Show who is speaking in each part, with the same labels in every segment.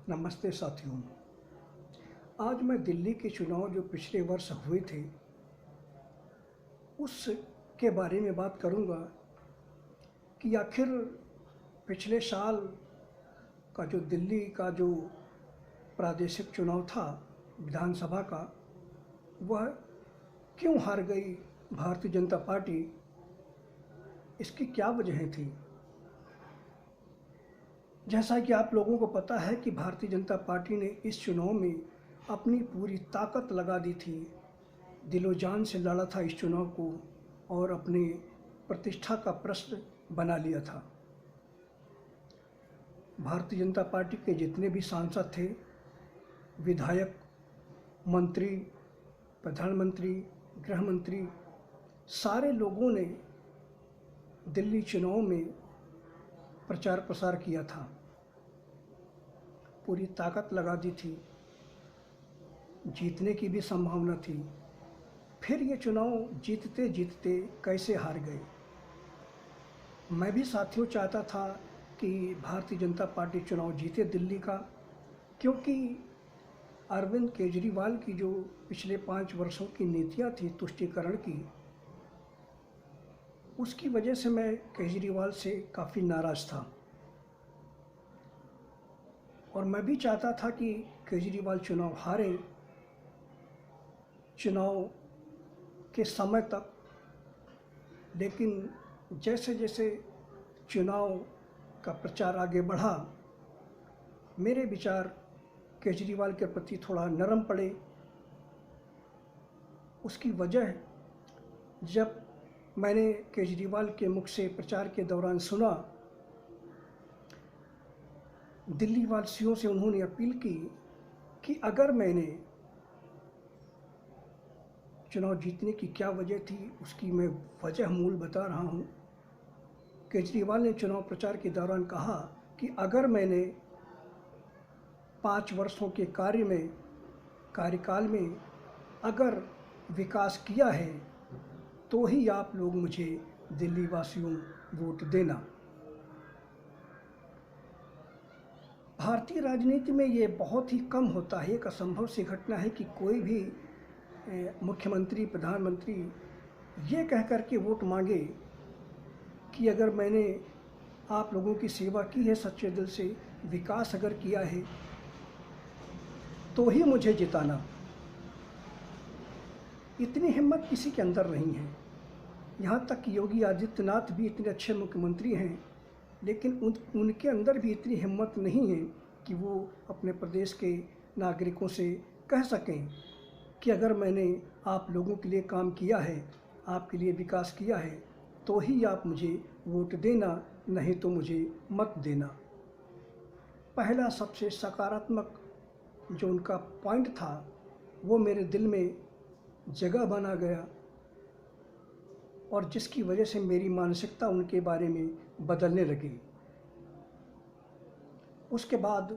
Speaker 1: नमस्ते साथियों। आज मैं दिल्ली के चुनाव जो पिछले वर्ष हुए थे उसके बारे में बात करूंगा कि आखिर पिछले साल का जो दिल्ली का जो प्रादेशिक चुनाव था विधानसभा का, वह क्यों हार गई भारतीय जनता पार्टी, इसकी क्या वजहें थी। जैसा कि आप लोगों को पता है कि भारतीय जनता पार्टी ने इस चुनाव में अपनी पूरी ताकत लगा दी थी, दिलो जान से लड़ा था इस चुनाव को और अपने प्रतिष्ठा का प्रश्न बना लिया था। भारतीय जनता पार्टी के जितने भी सांसद थे, विधायक, मंत्री, प्रधानमंत्री, गृह मंत्री, सारे लोगों ने दिल्ली चुनाव में प्रचार प्रसार किया था, पूरी ताकत लगा दी थी, जीतने की भी संभावना थी। फिर ये चुनाव जीतते जीतते कैसे हार गए। मैं भी साथियों चाहता था कि भारतीय जनता पार्टी चुनाव जीते दिल्ली का, क्योंकि अरविंद केजरीवाल की जो पिछले 5 वर्षों की नीतियां थी तुष्टीकरण की, उसकी वजह से मैं केजरीवाल से काफ़ी नाराज़ था और मैं भी चाहता था कि केजरीवाल चुनाव हारे। चुनाव के समय तक, लेकिन जैसे जैसे चुनाव का प्रचार आगे बढ़ा, मेरे विचार केजरीवाल के प्रति थोड़ा नरम पड़े। उसकी वजह, जब मैंने केजरीवाल के मुख से प्रचार के दौरान सुना, दिल्ली वासियों से उन्होंने अपील की कि अगर मैंने चुनाव जीतने की क्या वजह थी, उसकी मैं वजह मूल बता रहा हूँ। केजरीवाल ने चुनाव प्रचार के दौरान कहा कि अगर मैंने 5 वर्षों के कार्यकाल में अगर विकास किया है तो ही आप लोग मुझे दिल्ली वासियों वोट देना। भारतीय राजनीति में ये बहुत ही कम होता है, एक असंभव सी घटना है कि कोई भी मुख्यमंत्री, प्रधानमंत्री ये कह कर के वोट मांगे कि अगर मैंने आप लोगों की सेवा की है सच्चे दिल से, विकास अगर किया है तो ही मुझे जिताना। इतनी हिम्मत किसी के अंदर नहीं है। यहाँ तक कि योगी आदित्यनाथ भी इतने अच्छे मुख्यमंत्री हैं, लेकिन उनके अंदर भी इतनी हिम्मत नहीं है कि वो अपने प्रदेश के नागरिकों से कह सकें कि अगर मैंने आप लोगों के लिए काम किया है, आपके लिए विकास किया है, तो ही आप मुझे वोट देना, नहीं तो मुझे मत देना। पहला सबसे सकारात्मक जो उनका पॉइंट था, वो मेरे दिल में जगह बना गया और जिसकी वजह से मेरी मानसिकता उनके बारे में बदलने लगी। उसके बाद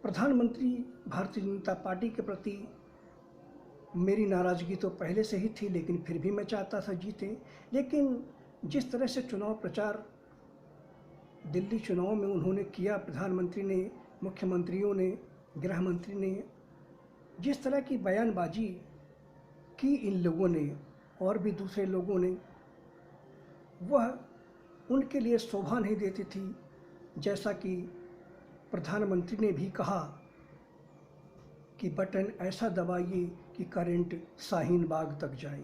Speaker 1: प्रधानमंत्री भारतीय जनता पार्टी के प्रति मेरी नाराज़गी तो पहले से ही थी, लेकिन फिर भी मैं चाहता था जीते। लेकिन जिस तरह से चुनाव प्रचार दिल्ली चुनाव में उन्होंने किया, प्रधानमंत्री ने, मुख्यमंत्रियों ने, गृह मंत्री ने, जिस तरह की बयानबाजी की इन लोगों ने और भी दूसरे लोगों ने, वह उनके लिए शोभा नहीं देती थी। जैसा कि प्रधानमंत्री ने भी कहा कि बटन ऐसा दबाइए कि करंट शाहीन बाग तक जाए।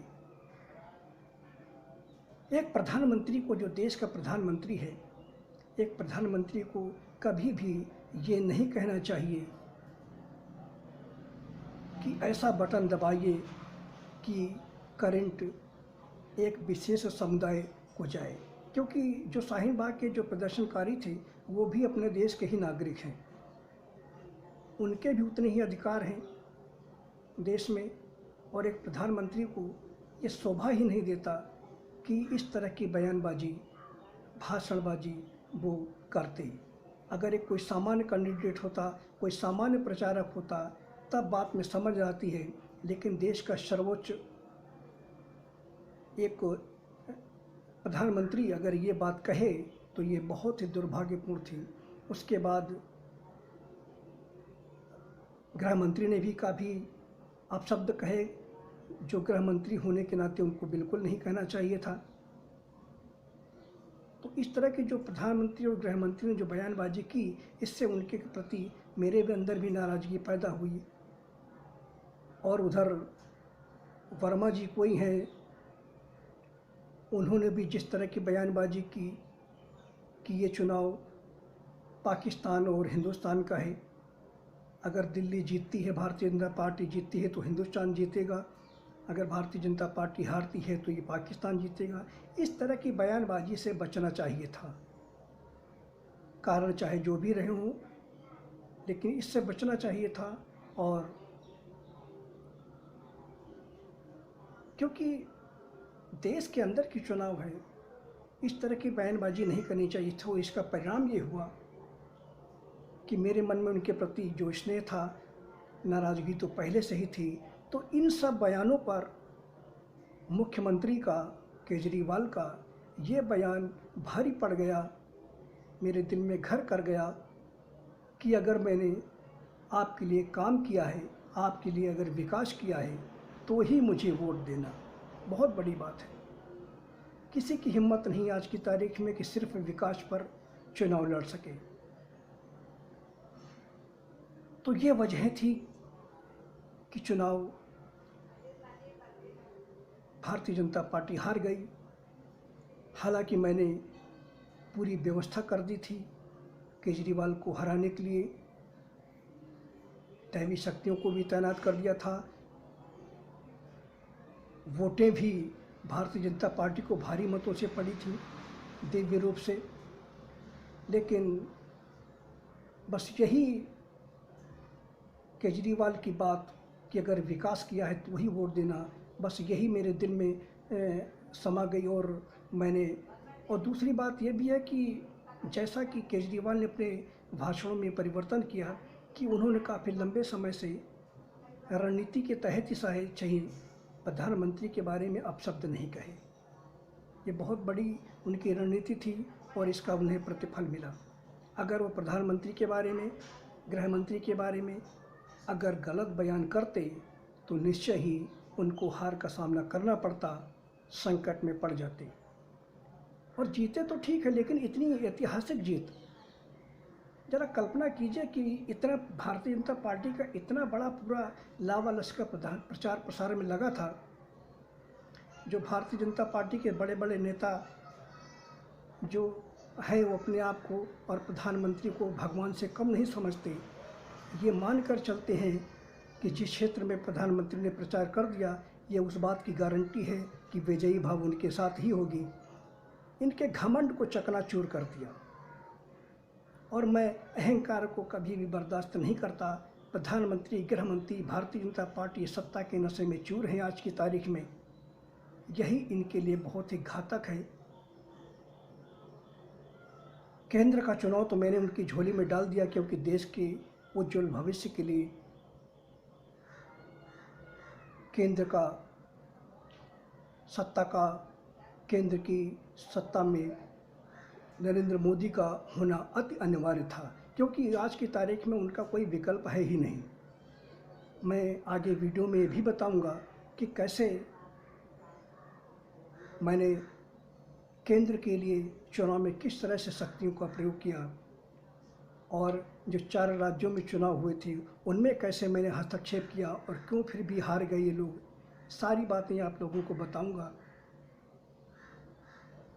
Speaker 1: एक प्रधानमंत्री को, जो देश का प्रधानमंत्री है, एक प्रधानमंत्री को कभी भी ये नहीं कहना चाहिए कि ऐसा बटन दबाइए कि करंट एक विशेष समुदाय को जाए, क्योंकि जो शाहीन बाग के जो प्रदर्शनकारी थे वो भी अपने देश के ही नागरिक हैं, उनके भी उतने ही अधिकार हैं देश में। और एक प्रधानमंत्री को ये शोभा ही नहीं देता कि इस तरह की बयानबाजी, भाषणबाजी वो करते। अगर एक कोई सामान्य कैंडिडेट होता, कोई सामान्य प्रचारक होता, तब बात में समझ आती है, लेकिन देश का सर्वोच्च एक प्रधानमंत्री अगर ये बात कहे तो ये बहुत ही दुर्भाग्यपूर्ण थी। उसके बाद गृह मंत्री ने भी काफ़ी अपशब्द कहे, जो गृह मंत्री होने के नाते उनको बिल्कुल नहीं कहना चाहिए था। तो इस तरह की जो प्रधानमंत्री और गृह मंत्री ने जो बयानबाजी की, इससे उनके प्रति मेरे भी अंदर भी नाराज़गी पैदा हुई। और उधर वर्मा जी कोई हैं, उन्होंने भी जिस तरह की बयानबाजी की कि ये चुनाव पाकिस्तान और हिंदुस्तान का है, अगर दिल्ली जीतती है, भारतीय जनता पार्टी जीतती है तो हिंदुस्तान जीतेगा, अगर भारतीय जनता पार्टी हारती है तो ये पाकिस्तान जीतेगा। इस तरह की बयानबाजी से बचना चाहिए था। कारण चाहे जो भी रहे हों, लेकिन इससे बचना चाहिए था। और क्योंकि देश के अंदर की चुनाव है, इस तरह की बयानबाजी नहीं करनी चाहिए थी। इसका परिणाम ये हुआ कि मेरे मन में उनके प्रति जो स्नेह था, नाराज़गी तो पहले से ही थी। तो इन सब बयानों पर मुख्यमंत्री का, केजरीवाल का ये बयान भारी पड़ गया, मेरे दिल में घर कर गया कि अगर मैंने आपके लिए काम किया है, आपके लिए अगर विकास किया है, तो ही मुझे वोट देना। बहुत बड़ी बात है। किसी की हिम्मत नहीं आज की तारीख में कि सिर्फ विकास पर चुनाव लड़ सके। तो ये वजह थी कि चुनाव भारतीय जनता पार्टी हार गई। हालांकि मैंने पूरी व्यवस्था कर दी थी केजरीवाल को हराने के लिए, दैवी शक्तियों को भी तैनात कर दिया था। वोटें भी भारतीय जनता पार्टी को भारी मतों से पड़ी थी, दिव्य रूप से। लेकिन बस यही केजरीवाल की बात कि अगर विकास किया है तो वही वोट देना, बस यही मेरे दिल में समा गई। और दूसरी बात यह भी है कि जैसा कि केजरीवाल ने अपने भाषणों में परिवर्तन किया कि उन्होंने काफ़ी लंबे समय से रणनीति के तहत ही चाहिए प्रधानमंत्री के बारे में अपशब्द नहीं कहे। ये बहुत बड़ी उनकी रणनीति थी और इसका उन्हें प्रतिफल मिला। अगर वो प्रधानमंत्री के बारे में, गृह मंत्री के बारे में अगर गलत बयान करते तो निश्चय ही उनको हार का सामना करना पड़ता, संकट में पड़ जाते। और जीते तो ठीक है, लेकिन इतनी ऐतिहासिक जीत, ज़रा कल्पना कीजिए कि इतना भारतीय जनता पार्टी का इतना बड़ा पूरा लावा लश्कर प्रचार प्रसार में लगा था। जो भारतीय जनता पार्टी के बड़े बड़े नेता जो है वो अपने आप को और प्रधानमंत्री को भगवान से कम नहीं समझते। ये मानकर चलते हैं कि जिस क्षेत्र में प्रधानमंत्री ने प्रचार कर दिया, ये उस बात की गारंटी है कि विजयी भाव उनके साथ ही होगी। इनके घमंड को चकनाचूर कर दिया। और मैं अहंकार को कभी भी बर्दाश्त नहीं करता। प्रधानमंत्री, गृह मंत्री, भारतीय जनता पार्टी सत्ता के नशे में चूर हैं आज की तारीख में। यही इनके लिए बहुत ही घातक है। केंद्र का चुनाव तो मैंने उनकी झोली में डाल दिया, क्योंकि देश के उज्जवल भविष्य के लिए केंद्र की सत्ता में नरेंद्र मोदी का होना अति अनिवार्य था, क्योंकि आज की तारीख में उनका कोई विकल्प है ही नहीं। मैं आगे वीडियो में भी बताऊंगा कि कैसे मैंने केंद्र के लिए चुनाव में किस तरह से शक्तियों का प्रयोग किया, और जो 4 राज्यों में चुनाव हुए थे उनमें कैसे मैंने हस्तक्षेप किया और क्यों फिर भी हार गए ये लोग। सारी बातें आप लोगों को बताऊंगा।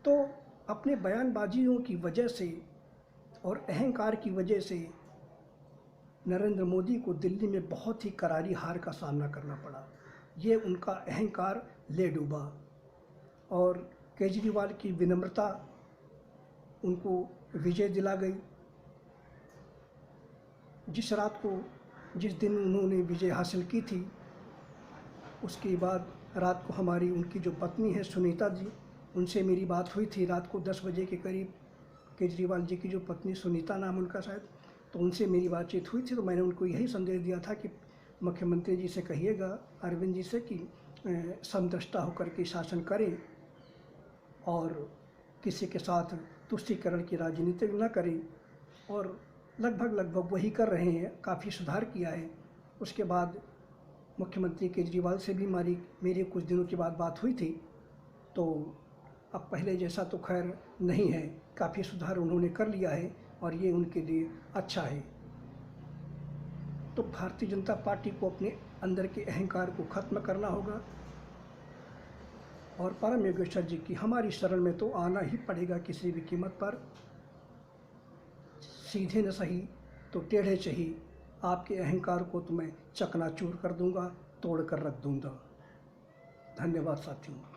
Speaker 1: तो अपने बयानबाजियों की वजह से और अहंकार की वजह से नरेंद्र मोदी को दिल्ली में बहुत ही करारी हार का सामना करना पड़ा। ये उनका अहंकार ले डूबा और केजरीवाल की विनम्रता उनको विजय दिला गई। जिस दिन उन्होंने विजय हासिल की थी, उसके बाद रात को उनकी जो पत्नी है सुनीता जी, उनसे मेरी बात हुई थी रात को 10 बजे के करीब। केजरीवाल जी की जो पत्नी सुनीता नाम उनका शायद, तो उनसे मेरी बातचीत हुई थी। तो मैंने उनको यही संदेश दिया था कि मुख्यमंत्री जी से कहिएगा, अरविंद जी से, कि समदृष्टा होकर के शासन करें और किसी के साथ तुष्टीकरण की राजनीति न करें। और लगभग वही कर रहे हैं, काफ़ी सुधार किया है। उसके बाद मुख्यमंत्री केजरीवाल से भी मेरी कुछ दिनों के बाद बात हुई थी, तो अब पहले जैसा तो खैर नहीं है, काफ़ी सुधार उन्होंने कर लिया है और ये उनके लिए अच्छा है। तो भारतीय जनता पार्टी को अपने अंदर के अहंकार को ख़त्म करना होगा और परम योगेश्वर जी की हमारी शरण में तो आना ही पड़ेगा किसी भी कीमत पर। सीधे न सही तो टेढ़े सही, आपके अहंकार को तो मैं चकनाचूर कर दूंगा, तोड़ कर रख दूंगा। धन्यवाद साथियों।